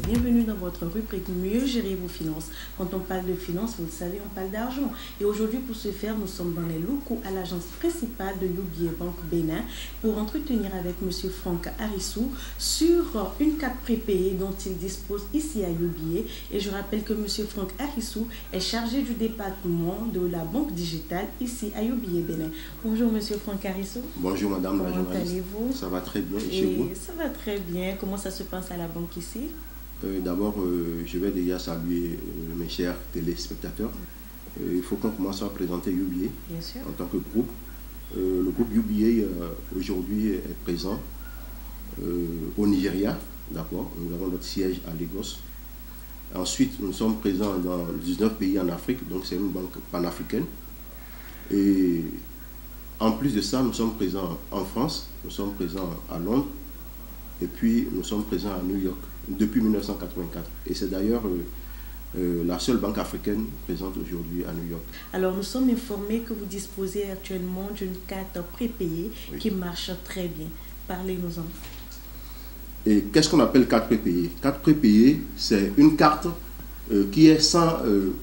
Bienvenue dans votre rubrique Mieux gérer vos finances. Quand on parle de finances, vous le savez, on parle d'argent. Et aujourd'hui, pour ce faire, nous sommes dans les locaux à l'agence principale de UBA Banque Bénin pour entretenir avec M. Franck Harissou sur une carte prépayée dont il dispose ici à UBA. Et je rappelle que M. Franck Harissou est chargé du département de la banque digitale ici à UBA Bénin. Bonjour M. Franck Harissou. Bonjour Madame la journaliste. Comment allez-vous? Ça va très bien. Et chez vous? Ça va très bien. Comment ça se passe à la banque ici? D'abord, je vais déjà saluer mes chers téléspectateurs. Il faut qu'on commence à présenter UBA en tant que groupe. Le groupe UBA aujourd'hui est présent au Nigeria. D'accord. Nous avons notre siège à Lagos. Ensuite, nous sommes présents dans 19 pays en Afrique, donc c'est une banque panafricaine. Et en plus de ça, nous sommes présents en France, nous sommes présents à Londres, et puis nous sommes présents à New York depuis 1984. Et c'est d'ailleurs la seule banque africaine présente aujourd'hui à New York. Alors nous sommes informés que vous disposez actuellement d'une carte prépayée qui marche très bien. Parlez-nous-en. Et qu'est-ce qu'on appelle carte prépayée? Carte prépayée, c'est une carte qui est sans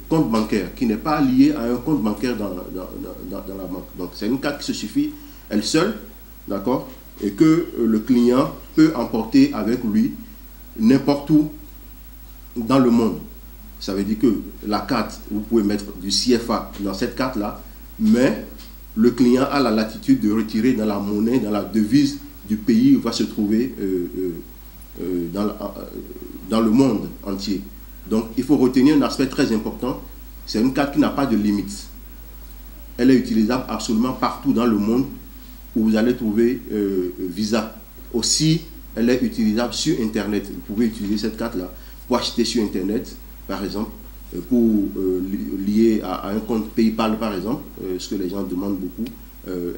compte bancaire, qui n'est pas liée à un compte bancaire dans la banque. Donc c'est une carte qui se suffit elle seule, d'accord, et que le client peut emporter avec lui n'importe où dans le monde. Ça veut dire que la carte, vous pouvez mettre du CFA dans cette carte-là, mais le client a la latitude de retirer dans la monnaie, dans la devise du pays où il va se trouver dans le monde entier. Donc il faut retenir un aspect très important, c'est une carte qui n'a pas de limite. Elle est utilisable absolument partout dans le monde où vous allez trouver Visa. Aussi, elle est utilisable sur Internet. Vous pouvez utiliser cette carte-là pour acheter sur Internet, par exemple, pour lier à un compte PayPal, par exemple, ce que les gens demandent beaucoup,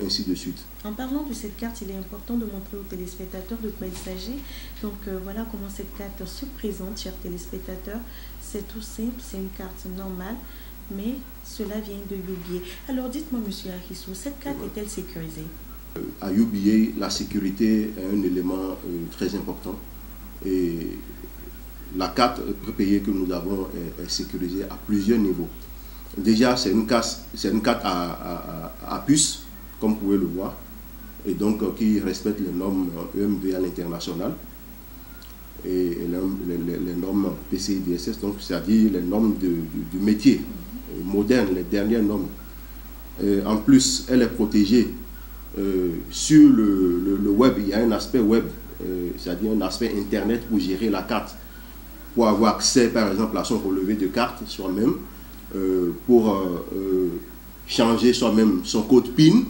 ainsi de suite. En parlant de cette carte, il est important de montrer aux téléspectateurs de quoi il s'agit. Donc voilà comment cette carte se présente, chers téléspectateurs. C'est tout simple, c'est une carte normale, mais cela vient de UBA. Alors dites-moi, M. Harissou, cette carte est-elle sécurisée? À UBA, la sécurité est un élément très important et la carte prépayée que nous avons est sécurisée à plusieurs niveaux. Déjà, c'est une carte à puce, comme vous pouvez le voir, et donc qui respecte les normes EMV à l'international et les normes PCI DSS, donc c'est-à-dire les normes du métier moderne, les dernières normes. En plus, elle est protégée. Sur le web, il y a un aspect web, c'est-à-dire un aspect internet pour gérer la carte, pour avoir accès par exemple à son relevé de carte soi-même, pour changer soi-même son code PIN,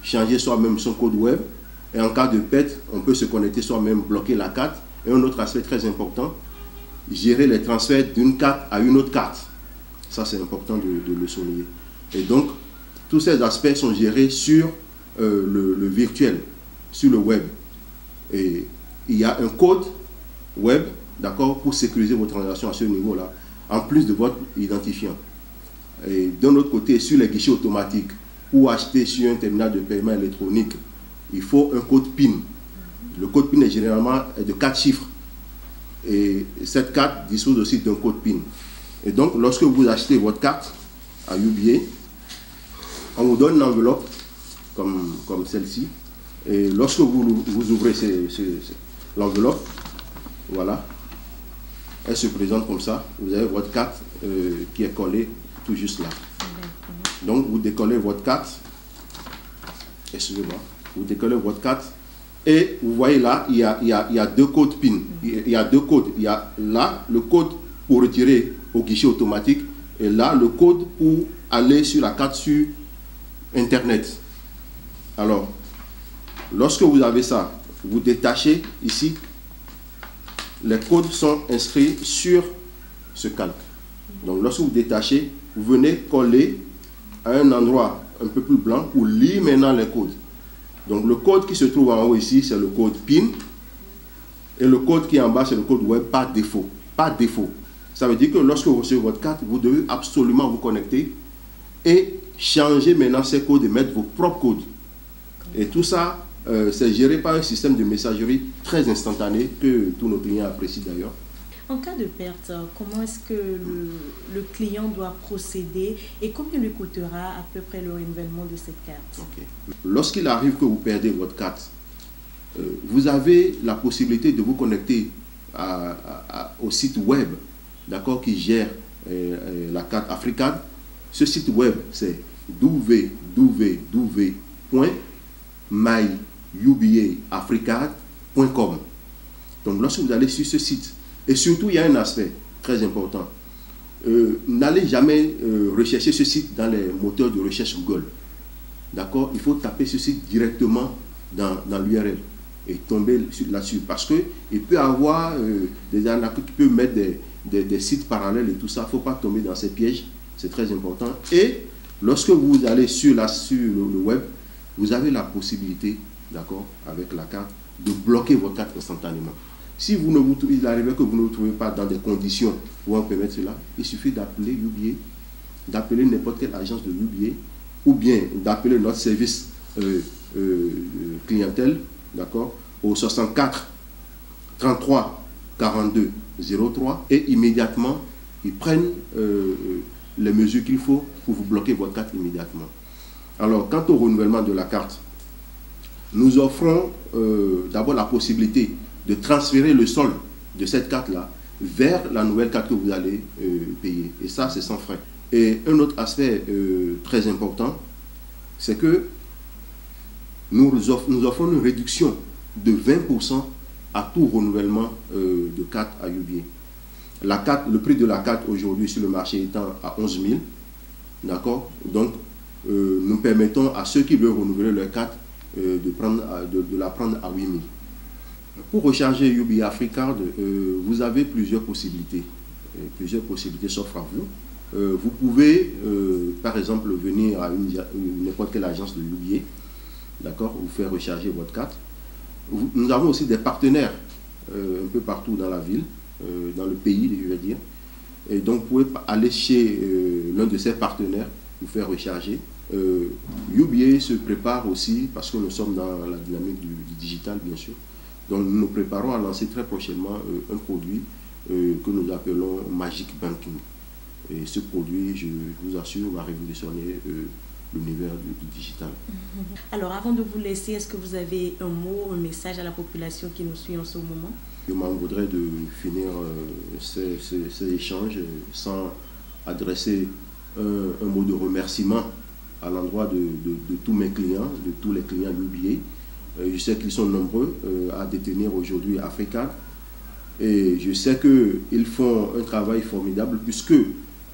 changer soi-même son code web, et en cas de perte, on peut se connecter soi-même, bloquer la carte. Et un autre aspect très important, gérer les transferts d'une carte à une autre carte. Ça, c'est important de le souligner. Et donc, tous ces aspects sont gérés sur le virtuel, sur le web. Et il y a un code web, d'accord, pour sécuriser vos transactions à ce niveau-là, en plus de votre identifiant. Et d'un autre côté, sur les guichets automatiques, pour acheter sur un terminal de paiement électronique, il faut un code PIN. Le code PIN est généralement de 4 chiffres. Et cette carte dispose aussi d'un code PIN. Et donc, lorsque vous achetez votre carte à UBA, on vous donne une enveloppe comme celle-ci. Et lorsque vous ouvrez l'enveloppe, voilà, elle se présente comme ça. Vous avez votre carte qui est collée tout juste là. Donc, vous décollez votre carte. Excusez-moi. Vous décollez votre carte. Et vous voyez là, il y a deux codes PIN. Il y a deux codes. Il y a là le code pour retirer au guichet automatique. Et là, le code pour aller sur la carte sur Internet. Alors, lorsque vous avez ça, vous détachez ici. Les codes sont inscrits sur ce calque. Donc, lorsque vous détachez, vous venez coller à un endroit un peu plus blanc pour lire maintenant les codes. Donc, le code qui se trouve en haut ici, c'est le code PIN. Et le code qui est en bas, c'est le code web par défaut. Par défaut. Ça veut dire que lorsque vous recevez votre carte, vous devez absolument vous connecter et changer maintenant ces codes et mettre vos propres codes. Et tout ça, c'est géré par un système de messagerie très instantané que tous nos clients apprécient d'ailleurs. En cas de perte, comment est-ce que le client doit procéder et combien lui coûtera à peu près le renouvellement de cette carte? Okay. Lorsqu'il arrive que vous perdez votre carte, vous avez la possibilité de vous connecter au site web, d'accord, qui gère la carte Africard. Ce site web, c'est www.myubaafricard.com. Donc, lorsque vous allez sur ce site, et surtout, il y a un aspect très important. N'allez jamais rechercher ce site dans les moteurs de recherche Google. D'accord? Il faut taper ce site directement dans l'URL et tomber là-dessus. Parce qu'il peut y avoir des arnaques qui peuvent mettre des sites parallèles et tout ça. Il ne faut pas tomber dans ces pièges. C'est très important. Et lorsque vous allez sur le web, vous avez la possibilité, d'accord, avec la carte, de bloquer votre carte instantanément. Si il arrive que vous ne vous trouvez pas dans des conditions pouvant permettre cela, il suffit d'appeler UBA, d'appeler n'importe quelle agence de UBA, ou bien d'appeler notre service clientèle, d'accord, au 64 33 42 03, et immédiatement, ils prennent les mesures qu'il faut pour vous bloquer votre carte immédiatement. Alors, quant au renouvellement de la carte, nous offrons d'abord la possibilité de transférer le solde de cette carte-là vers la nouvelle carte que vous allez payer. Et ça, c'est sans frais. Et un autre aspect très important, c'est que nous offrons une réduction de 20% à tout renouvellement de carte à UBA. Le prix de la carte aujourd'hui sur le marché étant à 11 000, d'accord? Donc, nous permettons à ceux qui veulent renouveler leur carte de la prendre à 8 000. Pour recharger UBA Africard, vous avez plusieurs possibilités. Plusieurs possibilités s'offrent à vous. Vous pouvez, par exemple, venir à n'importe quelle agence de UBA, d'accord, vous faire recharger votre carte. Nous avons aussi des partenaires un peu partout dans la ville, dans le pays, je veux dire. Et donc, vous pouvez aller chez l'un de ces partenaires, vous faire recharger. UBA se prépare aussi, parce que nous sommes dans la dynamique du digital, bien sûr. Donc, nous nous préparons à lancer très prochainement un produit que nous appelons Magic Banking. Et ce produit, je vous assure, va révolutionner l'univers du digital. Alors, avant de vous laisser, est-ce que vous avez un mot, un message à la population qui nous suit en ce moment? Je m'en voudrais de finir ces échanges sans adresser un mot de remerciement à l'endroit de tous mes clients, de tous les clients UBA. Je sais qu'ils sont nombreux à détenir aujourd'hui Africard. Et je sais qu'ils font un travail formidable puisque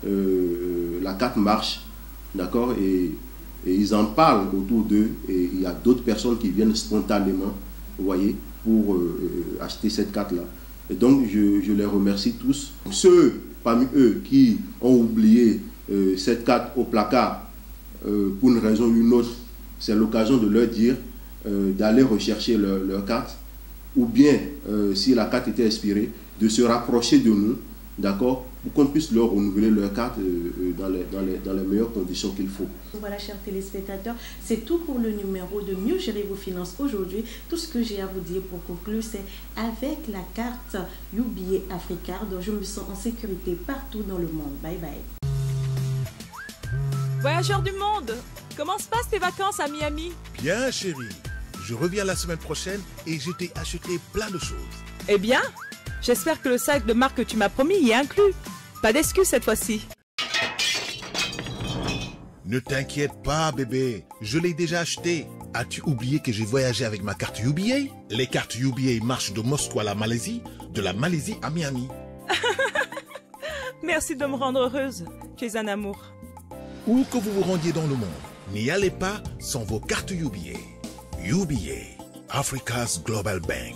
la carte marche, d'accord, et ils en parlent autour d'eux. Et il y a d'autres personnes qui viennent spontanément, vous voyez, pour acheter cette carte-là. Et donc, je les remercie tous. Ceux parmi eux qui ont oublié cette carte au placard pour une raison ou une autre, c'est l'occasion de leur dire d'aller rechercher leur carte, ou bien, si la carte était expirée, de se rapprocher de nous, d'accord, pour qu'on puisse leur renouveler leur carte dans les meilleures conditions qu'il faut. Voilà, chers téléspectateurs, c'est tout pour le numéro de Mieux gérer vos finances aujourd'hui. Tout ce que j'ai à vous dire pour conclure, c'est avec la carte UBA Africard, je me sens en sécurité partout dans le monde. Bye bye. Voyageurs du monde, comment se passent tes vacances à Miami? Bien, chérie. Je reviens la semaine prochaine et je t'ai acheté plein de choses. Eh bien, j'espère que le sac de marque que tu m'as promis y est inclus. Pas d'excuses cette fois-ci. Ne t'inquiète pas, bébé. Je l'ai déjà acheté. As-tu oublié que j'ai voyagé avec ma carte UBA? Les cartes UBA marchent de Moscou à la Malaisie, de la Malaisie à Miami. Merci de me rendre heureuse. Tu es un amour. Où que vous vous rendiez dans le monde, n'y allez pas sans vos cartes UBA. UBA, Africa's Global Bank.